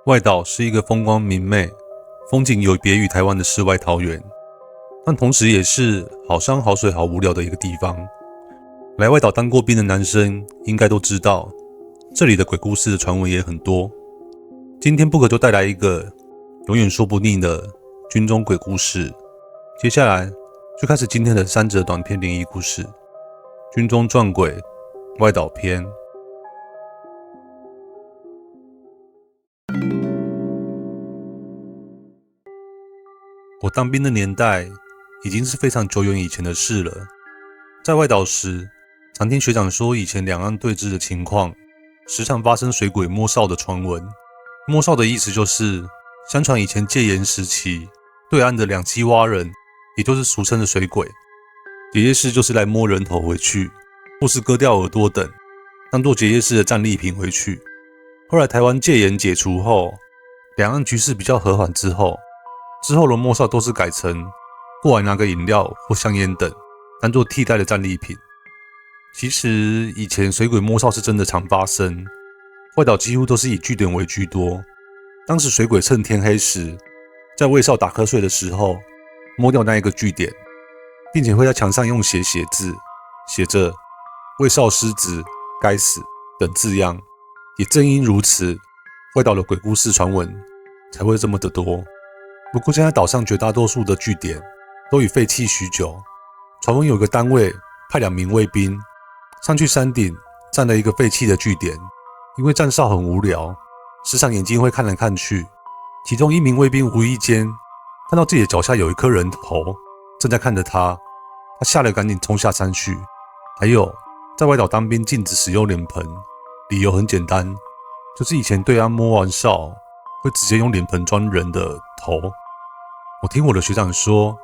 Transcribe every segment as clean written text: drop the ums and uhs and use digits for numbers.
外岛是一个风光明媚、风景有别于台湾的世外桃源，但同时也是好山好水好无聊的一个地方。来外岛当过兵的男生应该都知道，这里的鬼故事的传闻也很多。今天 Book 就带来一个永远说不腻的军中鬼故事。接下来就开始今天的3则短篇灵异故事：军中撞鬼外岛篇。我当兵的年代已经是非常久远以前的事了。在外岛时，常听学长说以前两岸对峙的情况，时常发生水鬼摸哨的传闻。摸哨的意思就是，相传以前戒严时期，对岸的两栖蛙人，也就是俗称的水鬼，结业式就是来摸人头回去，或是割掉耳朵等，当做结业式的战利品回去。后来台湾戒严解除后，两岸局势比较和缓之后的摸哨都是改成过来拿个饮料或香烟等，当做替代的战利品。其实以前水鬼摸哨是真的常发生，外岛几乎都是以据点为居多。当时水鬼趁天黑时，在卫哨打瞌睡的时候摸掉那一个据点，并且会在墙上用血写字，写着卫哨失职该死等字样。也正因如此，外岛的鬼故事传闻才会这么的多。不过现在岛上绝大多数的据点都已废弃许久。传闻有个单位派2名卫兵上去山顶站了一个废弃的据点，因为站哨很无聊，时常眼睛会看来看去。其中一名卫兵无意间看到自己的脚下有一颗人头正在看着他，他吓得赶紧冲下山去。还有，在外岛当兵禁止使用脸盆，理由很简单，就是以前对岸摸完哨会直接用脸盆装人的头。我听我的学长说，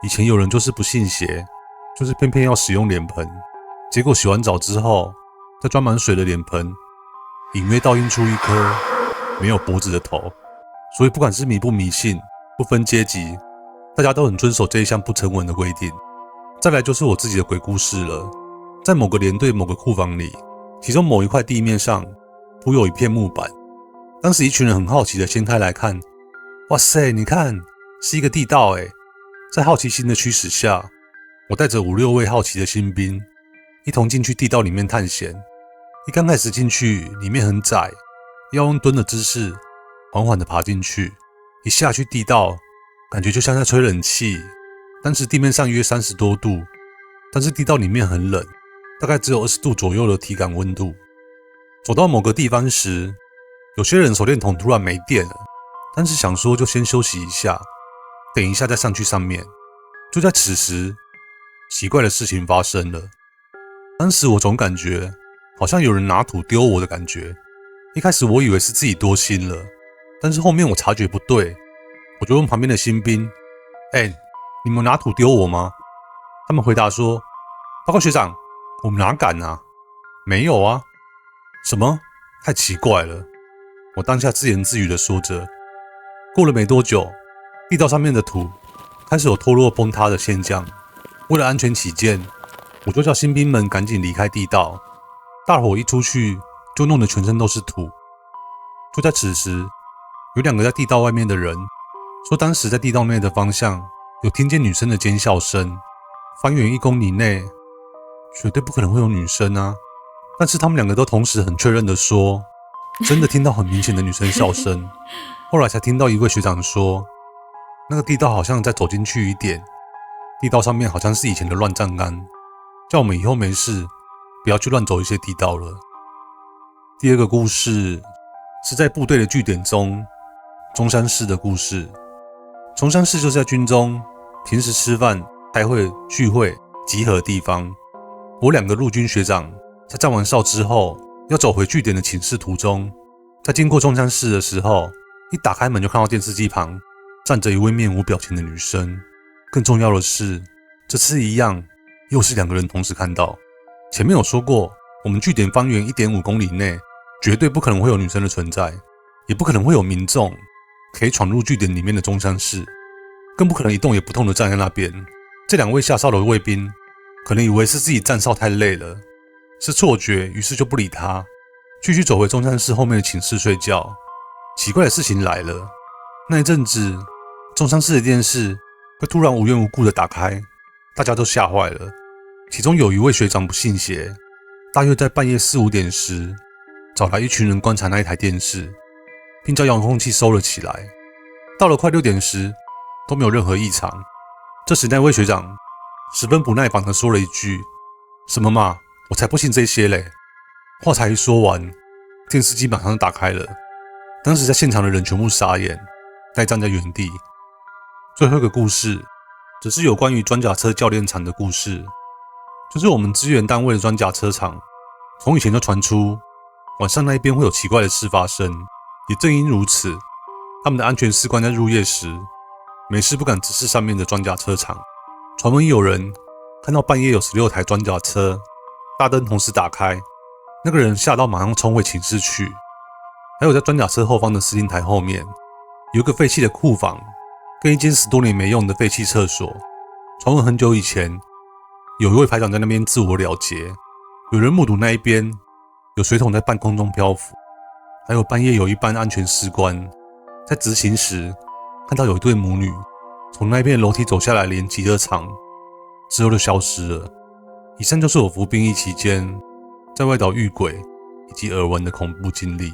以前有人就是不信邪，就是偏偏要使用脸盆，结果洗完澡之后，再装满水的脸盆隐约倒映出一颗没有脖子的头。所以不管是迷不迷信，不分阶级，大家都很遵守这一项不成文的规定。再来就是我自己的鬼故事了。在某个连队某个库房里，其中某一块地面上铺有一片木板，当时一群人很好奇的掀开来看，哇塞，你看，是一个地道耶。在好奇心的驱使下，我带着5、6位好奇的新兵一同进去地道里面探险。一刚开始进去，里面很窄，要用蹲的姿势缓缓的爬进去。一下去地道，感觉就像在吹冷气。当时地面上约30多度，但是地道里面很冷，大概只有20度左右的体感温度。走到某个地方时，有些人手电筒突然没电了，但是想说就先休息一下，等一下再上去上面。就在此时，奇怪的事情发生了。当时我总感觉好像有人拿土丢我的感觉。一开始我以为是自己多心了，但是后面我察觉不对，我就问旁边的新兵，你们拿土丢我吗？他们回答说，报告学长，我们哪敢啊，没有啊。什么？太奇怪了。我当下自言自语的说着。过了没多久，地道上面的土开始有脱落崩塌的现象。为了安全起见，我就叫新兵们赶紧离开地道。大伙一出去就弄得全身都是土。就在此时，有2个在地道外面的人说，当时在地道内的方向有听见女生的尖笑声，方圆1公里内绝对不可能会有女生啊。但是他们2个都同时很确认的说，真的听到很明显的女生笑声。后来才听到一位学长说，那个地道好像再走进去一点，地道上面好像是以前的乱葬岗，叫我们以后没事不要去乱走一些地道了。第2个故事是在部队的据点中，中山市的故事。中山市就是在军中平时吃饭、开会、聚会、集合的地方。我2个陆军学长在站完哨之后，要走回据点的寝室途中，在经过中山市的时候，一打开门就看到电视机旁站着一位面无表情的女生。更重要的是，这次一样又是2个人同时看到。前面有说过，我们据点方圆 1.5 公里内绝对不可能会有女生的存在，也不可能会有民众可以闯入据点里面的中山市，更不可能一动也不动的站在那边。这2位下哨的卫兵可能以为是自己站哨太累了，是错觉，于是就不理他，继续走回中山市后面的寝室睡觉。奇怪的事情来了，那一阵子，中山市的电视会突然无缘无故的打开，大家都吓坏了。其中有一位学长不信邪，大约在半夜4、5点时，找来一群人观察那一台电视，并将遥控器收了起来。到了快6点时，都没有任何异常。这时那位学长十分不耐烦地说了一句：“什么嘛，我才不信这些嘞！”话才一说完，电视机马上打开了。当时在现场的人全部傻眼，呆站在原地。最后一个故事，只是有关于装甲车教练场的故事，就是我们支援单位的装甲车厂，从以前就传出晚上那一边会有奇怪的事发生。也正因如此，他们的安全士官在入夜时，没事不敢直视上面的装甲车厂。传闻有人看到半夜有16台装甲车，大灯同时打开，那个人吓到马上冲回寝室去。还有在装甲车后方的司令台后面，有一个废弃的库房，跟一间10多年没用的废弃厕所。传闻很久以前，有一位排长在那边自我了结，有人目睹那一边有水桶在半空中漂浮，还有半夜有一班安全士官在执勤时，看到有一对母女从那边楼梯走下来连集热场，之后就消失了。以上就是我服兵役期间在外岛遇鬼以及耳闻的恐怖经历。